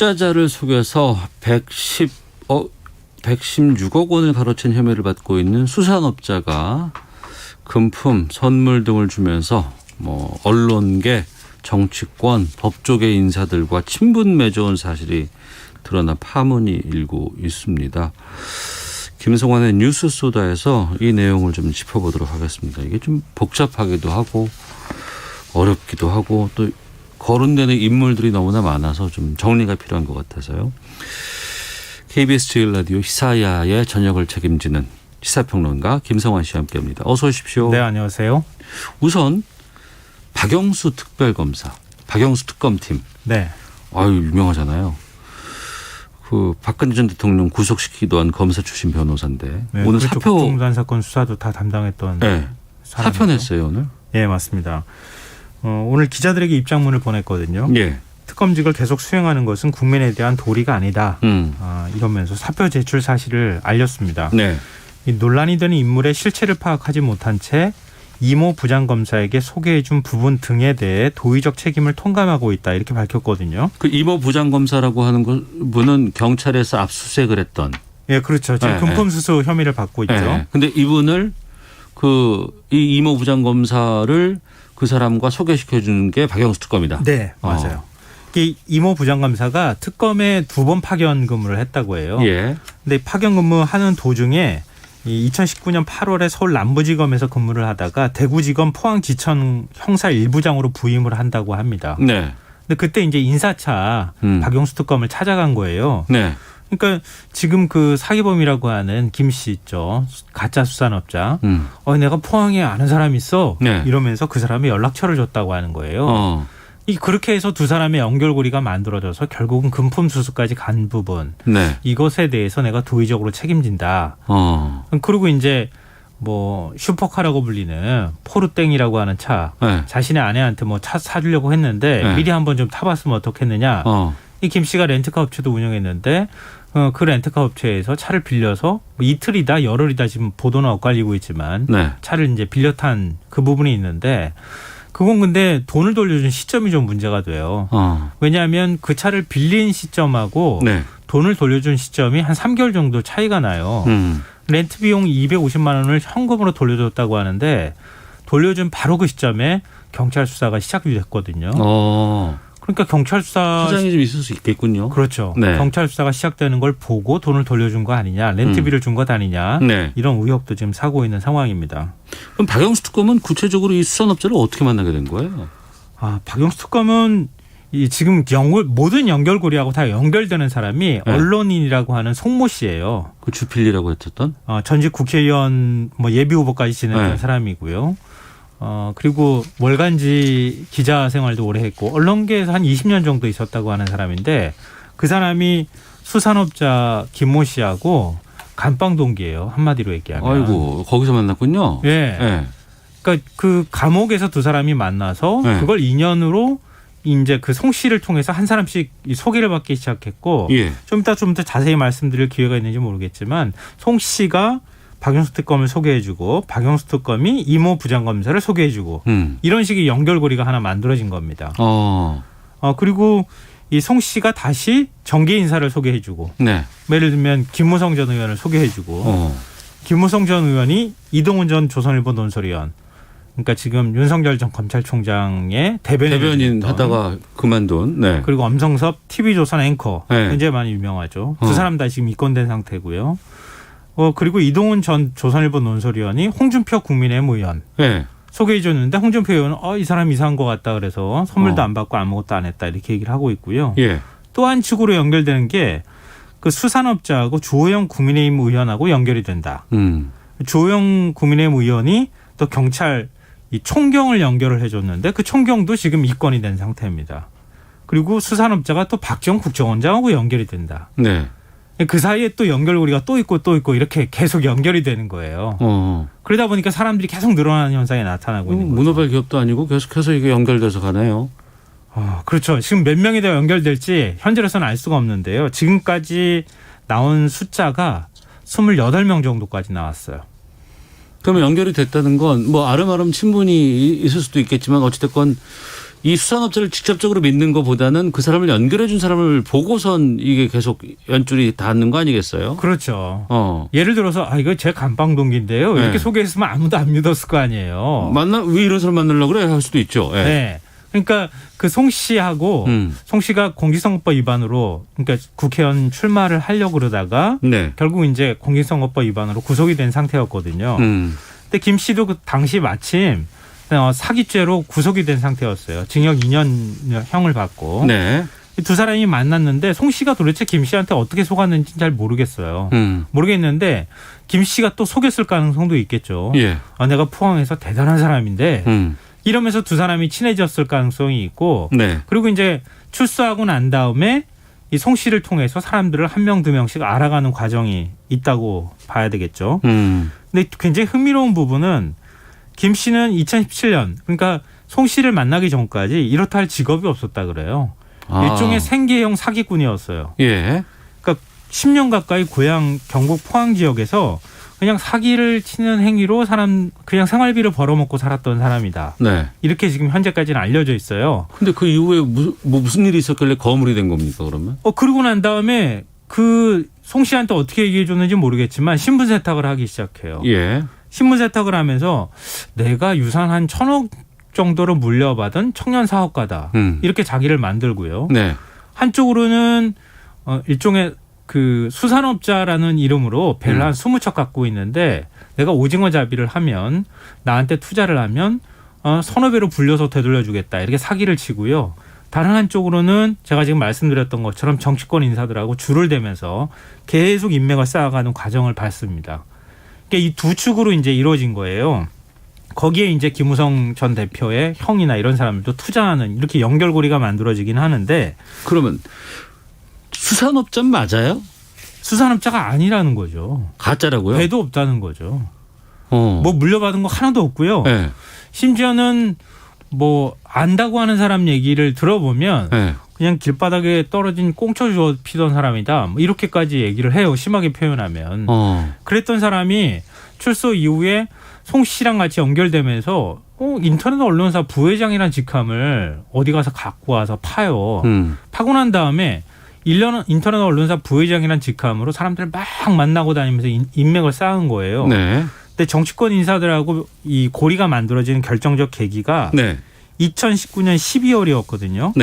투자자를 속여서 116억 원을 가로챈 혐의를 받고 있는 수산업자가 금품, 선물 등을 주면서 언론계, 정치권, 법조계 인사들과 친분 맺어온 사실이 드러나 파문이 일고 있습니다. 김성환의 뉴스소다에서 이 내용을 좀 짚어보도록 하겠습니다. 이게 좀 복잡하기도 하고 어렵기도 하고 또 거론되는 인물들이 너무나 많아서 좀 정리가 필요한 것 같아서요. KBS 제1라디오 시사야의 저녁을 책임지는 시사평론가 김성환 씨와 함께합니다. 어서 오십시오. 네, 안녕하세요. 우선 박영수 특별검사, 박영수 특검팀. 네. 아유, 유명하잖아요. 그 박근혜 전 대통령 구속시키기도 한 검사 출신 변호사인데 네, 오늘 그렇죠. 사표 국정농단 사건 수사도 다 담당했던 사표 냈어요 오늘. 네, 맞습니다. 오늘 기자들에게 입장문을 보냈거든요. 예. 특검직을 계속 수행하는 것은 국민에 대한 도리가 아니다. 이러면서 사표 제출 사실을 알렸습니다. 네. 이 논란이 되는 인물의 실체를 파악하지 못한 채 이모 부장검사에게 소개해준 부분 등에 대해 도의적 책임을 통감하고 있다 이렇게 밝혔거든요. 그 이모 부장검사라고 하는 분은 경찰에서 압수수색을 했던. 예, 그렇죠. 지금 금품수수 혐의를 받고 있죠. 그런데 이분을 이 이모 부장검사를 그 사람과 소개시켜 주는 게 박영수 특검이다. 네, 맞아요. 이 이모 부장검사가 특검에 2번 파견 근무를 했다고 해요. 예. 근데 파견 근무하는 도중에 2019년 8월에 서울 남부지검에서 근무를 하다가 대구지검 포항지천 형사 1부장으로 부임을 한다고 합니다. 네. 근데 그때 이제 인사차 박영수 특검을 찾아간 거예요. 네. 그러니까 지금 그 사기범이라고 하는 김 씨 있죠. 가짜 수산업자. 내가 포항에 아는 사람이 있어. 네. 이러면서 그 사람이 연락처를 줬다고 하는 거예요. 그렇게 해서 두 사람의 연결고리가 만들어져서 결국은 금품 수수까지 간 부분. 네. 이것에 대해서 내가 도의적으로 책임진다. 그리고 이제 슈퍼카라고 불리는 포르땡이라고 하는 차. 네. 자신의 아내한테 차 사주려고 했는데 미리 한번 좀 타봤으면 어떻겠느냐. 이 김 씨가 렌트카 업체도 운영했는데 그 렌트카 업체에서 차를 빌려서 이틀이다 열흘이다 지금 보도는 엇갈리고 있지만 네. 차를 이제 빌려 탄 그 부분이 있는데 그건 근데 돈을 돌려준 시점이 좀 문제가 돼요. 왜냐하면 그 차를 빌린 시점하고 네. 돈을 돌려준 시점이 한 3개월 정도 차이가 나요. 렌트 비용 250만 원을 현금으로 돌려줬다고 하는데 돌려준 바로 그 시점에 경찰 수사가 시작이 됐거든요. 그러니까 경찰 수사 파장이 좀 있을 수 있겠군요. 그렇죠. 네. 경찰 수사가 시작되는 걸 보고 돈을 돌려준 거 아니냐, 렌트비를 준 것 아니냐, 네. 이런 의혹도 지금 사고 있는 상황입니다. 그럼 박영수 특검은 구체적으로 이 수산업자를 어떻게 만나게 된 거예요? 박영수 특검은 지금 모든 연결고리하고 다 연결되는 사람이 언론인이라고 하는 송모 씨예요. 그 주필리라고 했었던? 전직 국회의원 예비 후보까지 지냈던 사람이고요. 그리고 월간지 기자 생활도 오래 했고 언론계에서 한 20년 정도 있었다고 하는 사람인데 그 사람이 수산업자 김모 씨하고 감방 동기예요. 한마디로 얘기하면. 아이고, 거기서 만났군요. 예. 네. 그러니까 그 감옥에서 두 사람이 만나서 그걸 인연으로 이제 그 송 씨를 통해서 한 사람씩 소개를 받기 시작했고 좀 이따 좀 더 자세히 말씀드릴 기회가 있는지 모르겠지만 송 씨가 박영수 특검을 소개해주고 박영수 특검이 이모 부장검사를 소개해주고 이런 식의 연결고리가 하나 만들어진 겁니다. 그리고 이 송 씨가 다시 정계 인사를 소개해주고 네. 예를 들면 김무성 전 의원을 소개해주고 김무성 전 의원이 이동훈 전 조선일보 논설위원 그러니까 지금 윤석열 전 검찰총장의 대변인 하다가 그만둔. 네. 그리고 엄성섭 TV조선 앵커 굉장히 많이 유명하죠. 두 사람 다 지금 입건된 상태고요. 그리고 이동훈 전 조선일보 논설위원이 홍준표 국민의힘 의원 소개해 줬는데 홍준표 의원은 이 사람 이상한 것 같다 그래서 선물도 안 받고 아무것도 안 했다 이렇게 얘기를 하고 있고요. 또 한 축으로 연결되는 게 그 수산업자하고 주호영 국민의힘 의원하고 연결이 된다. 주호영 국민의힘 의원이 또 경찰 이 총경을 연결을 해줬는데 그 총경도 지금 입건이 된 상태입니다. 그리고 수산업자가 또 박지원 국정원장하고 연결이 된다. 네. 그 사이에 또 연결고리가 또 있고 이렇게 계속 연결이 되는 거예요. 그러다 보니까 사람들이 계속 늘어나는 현상이 나타나고 있는 거죠. 문어발 기업도 아니고 계속해서 이게 연결돼서 가네요. 그렇죠. 지금 몇 명이 더 연결될지 현재로서는 알 수가 없는데요. 지금까지 나온 숫자가 28명 정도까지 나왔어요. 그러면 연결이 됐다는 건 아름아름 친분이 있을 수도 있겠지만 어찌됐건 이 수산업자를 직접적으로 믿는 것보다는 그 사람을 연결해 준 사람을 보고선 이게 계속 연줄이 닿는 거 아니겠어요? 그렇죠. 예를 들어서 이거 제 간방 동기인데요. 이렇게 소개했으면 아무도 안 믿었을 거 아니에요. 왜 이런 사람 만나려고 그래 할 수도 있죠. 예. 네. 그러니까 그 송 씨하고 송 씨가 공직선거법 위반으로 그러니까 국회의원 출마를 하려고 그러다가 결국 이제 공직선거법 위반으로 구속이 된 상태였거든요. 근데 김 씨도 그 당시 마침 사기죄로 구속이 된 상태였어요. 징역 2년형을 받고. 두 사람이 만났는데 송 씨가 도대체 김 씨한테 어떻게 속았는지 잘 모르겠어요. 모르겠는데 김 씨가 또 속였을 가능성도 있겠죠. 내가 포항에서 대단한 사람인데 이러면서 두 사람이 친해졌을 가능성이 있고 그리고 이제 출소하고 난 다음에 이 송 씨를 통해서 사람들을 한 명 두 명씩 알아가는 과정이 있다고 봐야 되겠죠. 근데 굉장히 흥미로운 부분은 김 씨는 2017년 그러니까 송 씨를 만나기 전까지 이렇다 할 직업이 없었다 그래요. 일종의 생계형 사기꾼이었어요. 그러니까 10년 가까이 고향 경북 포항 지역에서 그냥 사기를 치는 행위로 그냥 생활비를 벌어먹고 살았던 사람이다. 이렇게 지금 현재까지는 알려져 있어요. 근데 그 이후에 무슨 일이 있었길래 거물이 된 겁니까 그러면? 그러고 난 다음에 그 송 씨한테 어떻게 얘기해 줬는지 모르겠지만 신분 세탁을 하기 시작해요. 신분 세탁을 하면서 내가 유산 한 1,000억 정도로 물려받은 청년 사업가다. 이렇게 자기를 만들고요. 한쪽으로는 일종의 그 수산업자라는 이름으로 배를 한 20척 갖고 있는데 내가 오징어 잡이를 하면 나한테 투자를 하면 서너 배로 불려서 되돌려주겠다. 이렇게 사기를 치고요. 다른 한쪽으로는 제가 지금 말씀드렸던 것처럼 정치권 인사들하고 줄을 대면서 계속 인맥을 쌓아가는 과정을 밟습니다. 그러니까 이 두 축으로 이제 이루어진 거예요. 거기에 이제 김우성 전 대표의 형이나 이런 사람들도 투자하는 이렇게 연결고리가 만들어지긴 하는데 그러면 수산업자 맞아요? 수산업자가 아니라는 거죠. 가짜라고요? 배도 없다는 거죠. 뭐 물려받은 거 하나도 없고요. 심지어는 뭐 안다고 하는 사람 얘기를 들어보면 그냥 길바닥에 떨어진 꽁초 주워 피던 사람이다. 뭐 이렇게까지 얘기를 해요. 심하게 표현하면. 그랬던 사람이 출소 이후에 송 씨랑 같이 연결되면서 인터넷 언론사 부회장이라는 직함을 어디 가서 갖고 와서 파요. 파고 난 다음에 1년 인터넷 언론사 부회장이라는 직함으로 사람들을 막 만나고 다니면서 인맥을 쌓은 거예요. 근데 정치권 인사들하고 이 고리가 만들어지는 결정적 계기가 2019년 12월이었거든요.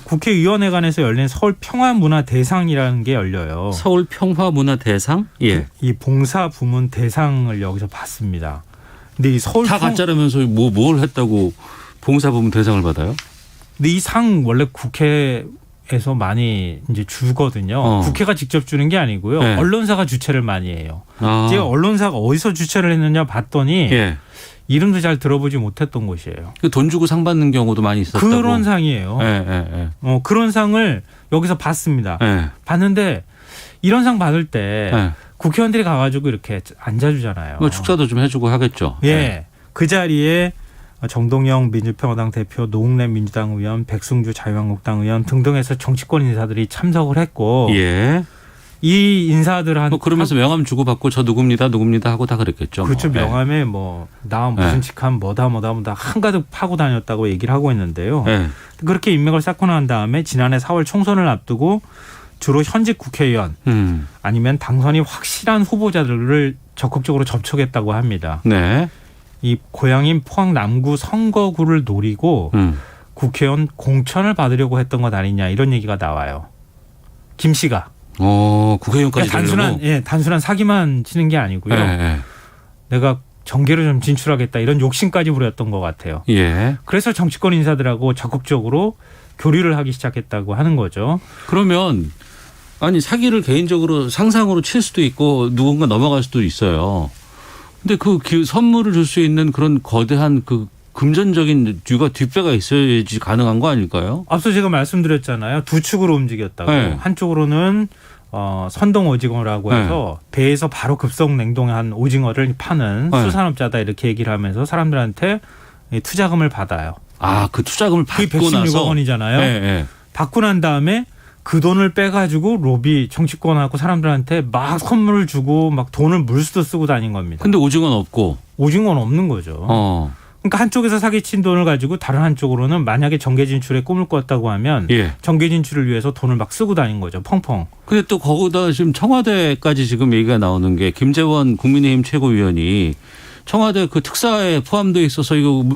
국회의원회관에서 열린 서울 평화문화대상이라는 게 열려요. 서울 평화문화대상? 이 봉사 부문 대상을 여기서 받습니다. 근데 이 서울 다 가짜라면서 뭘 했다고 봉사 부문 대상을 받아요? 근데 이 상 원래 국회에서 많이 이제 주거든요. 국회가 직접 주는 게 아니고요. 언론사가 주최를 많이 해요. 제가 언론사가 어디서 주최를 했느냐 봤더니 이름도 잘 들어보지 못했던 곳이에요. 돈 주고 상 받는 경우도 많이 있었다고. 그런 상이에요. 그런 상을 여기서 받습니다. 받는데 이런 상 받을 때 국회의원들이 가가지고 이렇게 앉아주잖아요. 뭐 축사도 좀 해주고 하겠죠. 그 자리에 정동영 민주평화당 대표, 노웅래 민주당 의원, 백승주 자유한국당 의원 등등해서 정치권 인사들이 참석을 했고 이 인사들한테 그러면서 명함 주고받고 저 누굽니다 하고 다 그랬겠죠. 그렇죠. 명함에 나 무슨 직함 뭐다 한가득 파고 다녔다고 얘기를 하고 있는데요. 그렇게 인맥을 쌓고 난 다음에 지난해 4월 총선을 앞두고 주로 현직 국회의원 아니면 당선이 확실한 후보자들을 적극적으로 접촉했다고 합니다. 이 고향인 포항 남구 선거구를 노리고 국회의원 공천을 받으려고 했던 것 아니냐 이런 얘기가 나와요. 김 씨가. 국회의원까지 그러니까 단순한 사기만 치는 게 아니고요. 내가 정계를 좀 진출하겠다 이런 욕심까지 부렸던 것 같아요. 그래서 정치권 인사들하고 적극적으로 교류를 하기 시작했다고 하는 거죠. 그러면 사기를 개인적으로 상상으로 칠 수도 있고 누군가 넘어갈 수도 있어요. 근데 그 선물을 줄 수 있는 그런 거대한 그 금전적인 뒷배가 있어야지 가능한 거 아닐까요? 앞서 제가 말씀드렸잖아요. 두 축으로 움직였다고. 한쪽으로는 선동 오징어라고 해서 배에서 바로 급속 냉동한 오징어를 파는 수산업자다 이렇게 얘기를 하면서 사람들한테 투자금을 받아요. 그 투자금을 받고 나서. 116억 원이잖아요. 받고 난 다음에 그 돈을 빼가지고 로비 정치권하고 사람들한테 막 선물을 주고 막 돈을 물수도 쓰고 다닌 겁니다. 근데 오징어는 없고. 오징어는 없는 거죠. 그러니까 한쪽에서 사기친 돈을 가지고 다른 한쪽으로는 만약에 정계 진출에 꿈을 꿨다고 하면 예. 정계 진출을 위해서 돈을 막 쓰고 다닌 거죠. 펑펑. 근데 또 거기다 지금 청와대까지 지금 얘기가 나오는 게 김재원 국민의힘 최고위원이 청와대 그 특사에 포함되어 있어서 이거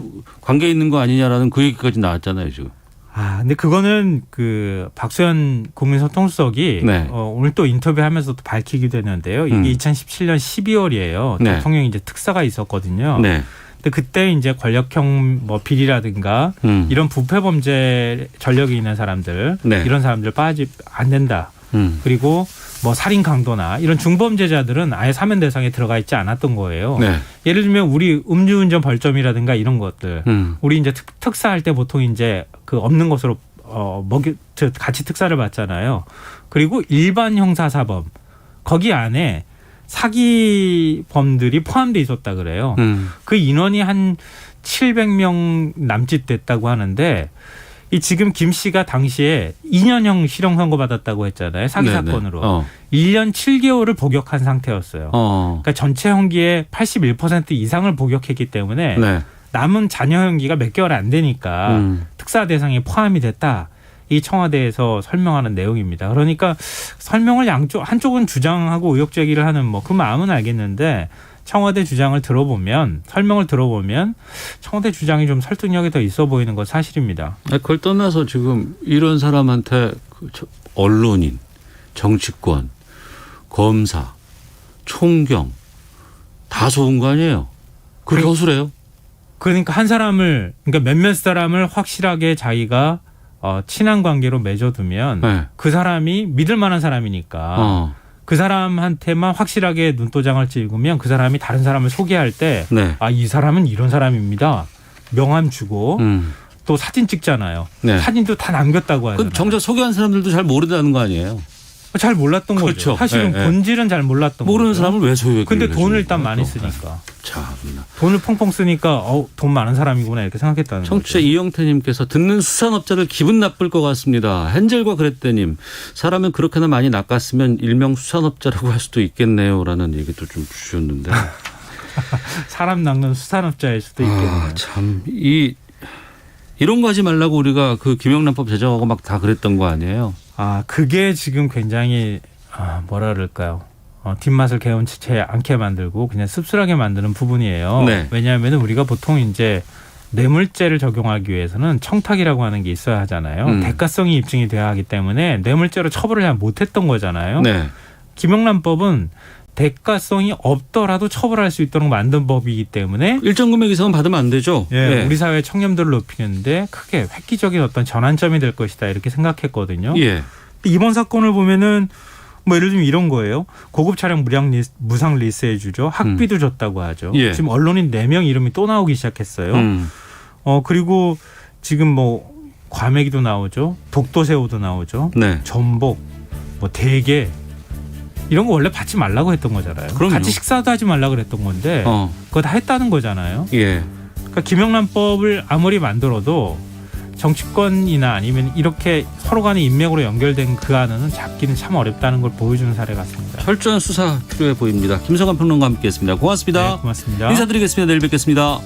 관계 있는 거 아니냐라는 그 얘기까지 나왔잖아요, 지금. 근데 그거는 그 박수현 국민소통수석이 네. 오늘 또 인터뷰하면서 또 밝히기도 했는데요. 이게 2017년 12월이에요. 네. 대통령이 이제 특사가 있었거든요. 네. 근데 그때 이제 권력형 뭐 비리라든가 이런 부패 범죄 전력이 있는 사람들 네. 이런 사람들 빠지 안 된다. 그리고 뭐 살인 강도나 이런 중범죄자들은 아예 사면 대상에 들어가 있지 않았던 거예요. 네. 예를 들면 우리 음주운전 벌점이라든가 이런 것들, 우리 이제 특사할 때 보통 이제 그 없는 것으로 같이 특사를 받잖아요. 그리고 일반 형사사범 거기 안에 사기범들이 포함돼 있었다 그래요. 그 인원이 한 700명 남짓 됐다고 하는데 이 지금 김 씨가 당시에 2년형 실형 선고 받았다고 했잖아요. 사기 네네. 사건으로. 1년 7개월을 복역한 상태였어요. 그러니까 전체 형기의 81% 이상을 복역했기 때문에 네. 남은 자녀 형기가 몇 개월 안 되니까 특사 대상에 포함이 됐다. 이 청와대에서 설명하는 내용입니다. 그러니까 설명을 한쪽은 주장하고 의혹 제기를 하는 뭐 그 마음은 알겠는데 청와대 주장을 들어보면 설명을 들어보면 청와대 주장이 좀 설득력이 더 있어 보이는 건 사실입니다. 그걸 떠나서 지금 이런 사람한테 언론인, 정치권, 검사, 총경 다 좋은 거 아니에요? 그렇게 허술해요? 그러니까 한 사람을 그러니까 몇몇 사람을 확실하게 자기가 친한 관계로 맺어두면 네. 그 사람이 믿을 만한 사람이니까 그 사람한테만 확실하게 눈도장을 찍으면 그 사람이 다른 사람을 소개할 때 네. 이 사람은 이런 사람입니다. 명함 주고 또 사진 찍잖아요. 네. 사진도 다 남겼다고 하잖아요. 그럼 정작 소개한 사람들도 잘 모른다는 거 아니에요? 잘 몰랐던 그렇죠. 거죠. 사실은 네, 본질은 잘 몰랐던 모르는 거죠. 사람을 왜 소유했길래 근데 돈을 일단 많이 쓰니까. 참나. 돈을 펑펑 쓰니까 돈 많은 사람이구나 이렇게 생각했다는 청취자 거죠. 이영태님께서 듣는 수산업자들 기분 나쁠 것 같습니다. 헨젤과 그레테님 사람은 그렇게나 많이 낚았으면 일명 수산업자라고 할 수도 있겠네요라는 얘기도 좀 주셨는데 사람 낚는 수산업자일 수도 있겠네요. 참 이런 거 하지 말라고 우리가 그 김영란법 제정하고 막 다 그랬던 거 아니에요? 그게 지금 굉장히 뭐라 그럴까요? 뒷맛을 개운치 않게 만들고 그냥 씁쓸하게 만드는 부분이에요. 네. 왜냐하면 우리가 보통 이제 뇌물죄를 적용하기 위해서는 청탁이라고 하는 게 있어야 하잖아요. 대가성이 입증이 돼야 하기 때문에 뇌물죄로 처벌을 잘 못했던 거잖아요. 네. 김영란법은 대가성이 없더라도 처벌할 수 있도록 만든 법이기 때문에 일정 금액 이상은 받으면 안 되죠. 예, 우리 사회의 청렴도를 높이는데 크게 획기적인 어떤 전환점이 될 것이다 이렇게 생각했거든요. 예. 이번 사건을 보면은 뭐 예를 들면 이런 거예요. 고급 차량 무상 리스해 주죠. 학비도 줬다고 하죠. 예. 지금 언론인 4명 이름이 또 나오기 시작했어요. 그리고 지금 뭐 과메기도 나오죠. 독도새우도 나오죠. 네. 전복, 뭐 대게 이런 거 원래 받지 말라고 했던 거잖아요. 그럼요. 같이 식사도 하지 말라고 그랬던 건데 그거 다 했다는 거잖아요. 예. 그러니까 김영란법을 아무리 만들어도 정치권이나 아니면 이렇게 서로 간의 인맥으로 연결된 그 안은 잡기는 참 어렵다는 걸 보여주는 사례 같습니다. 철저한 수사 필요해 보입니다. 김성환 평론가와 함께했습니다. 고맙습니다. 네, 고맙습니다. 인사드리겠습니다. 내일 뵙겠습니다.